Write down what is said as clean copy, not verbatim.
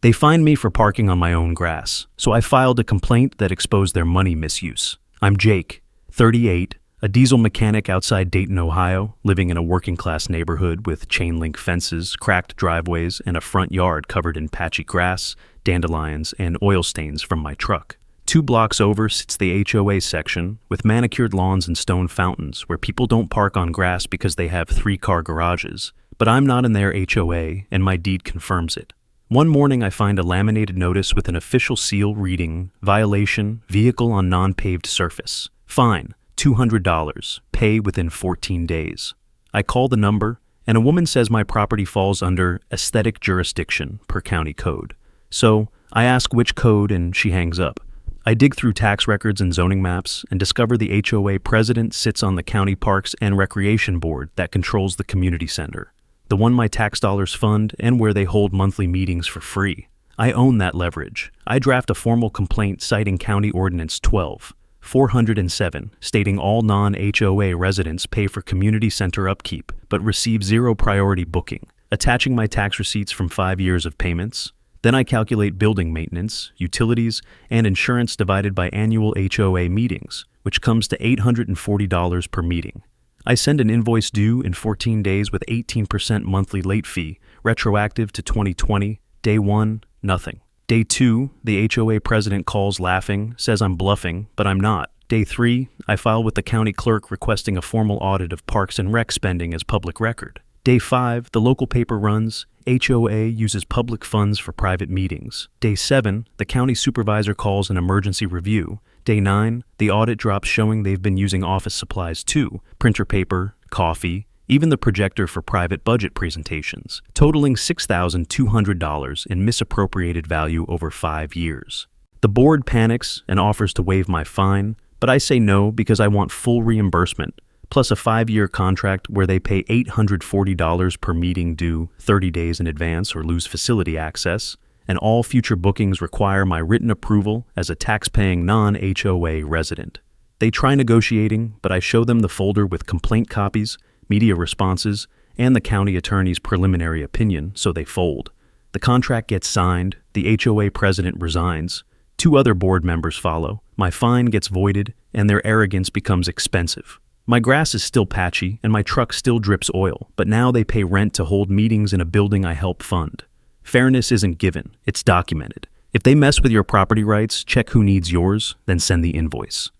They fined me for parking on my own grass, so I filed a complaint that exposed their money misuse. I'm Jake, 38, a diesel mechanic outside Dayton, Ohio, living in a working-class neighborhood with chain-link fences, cracked driveways, and a front yard covered in patchy grass, dandelions, and oil stains from my truck. 2 blocks over sits the HOA section with manicured lawns and stone fountains where people don't park on grass because they have 3-car garages. But I'm not in their HOA, and my deed confirms it. One morning I find a laminated notice with an official seal reading, "Violation, vehicle on non-paved surface. Fine, $200, pay within 14 days. I call the number, and a woman says my property falls under aesthetic jurisdiction per county code. So I ask which code, and she hangs up. I dig through tax records and zoning maps and discover the HOA president sits on the county parks and recreation board that controls the community center, the one my tax dollars fund and where they hold monthly meetings for free. I own that leverage. I draft a formal complaint citing County Ordinance 12-407, stating all non-HOA residents pay for community center upkeep but receive 0 priority booking, attaching my tax receipts from 5 years of payments. Then I calculate building maintenance, utilities, and insurance divided by annual HOA meetings, which comes to $840 per meeting. I send an invoice due in 14 days with 18% monthly late fee, retroactive to 2020. Day 1, nothing. Day 2, the HOA president calls laughing, says I'm bluffing, but I'm not. Day 3, I file with the county clerk requesting a formal audit of Parks and Rec spending as public record. Day 5, the local paper runs, HOA uses public funds for private meetings. Day 7, the county supervisor calls an emergency review. Day 9, the audit drops showing they've been using office supplies too, printer paper, coffee, even the projector for private budget presentations, totaling $6,200 in misappropriated value over 5 years. The board panics and offers to waive my fine, but I say no because I want full reimbursement, plus a 5-year contract where they pay $840 per meeting due 30 days in advance or lose facility access, and all future bookings require my written approval as a tax-paying non-HOA resident. They try negotiating, but I show them the folder with complaint copies, media responses, and the county attorney's preliminary opinion, so they fold. The contract gets signed, the HOA president resigns, 2 other board members follow, my fine gets voided, and their arrogance becomes expensive. My grass is still patchy, and my truck still drips oil, but now they pay rent to hold meetings in a building I help fund. Fairness isn't given, it's documented. If they mess with your property rights, check who needs yours, then send the invoice.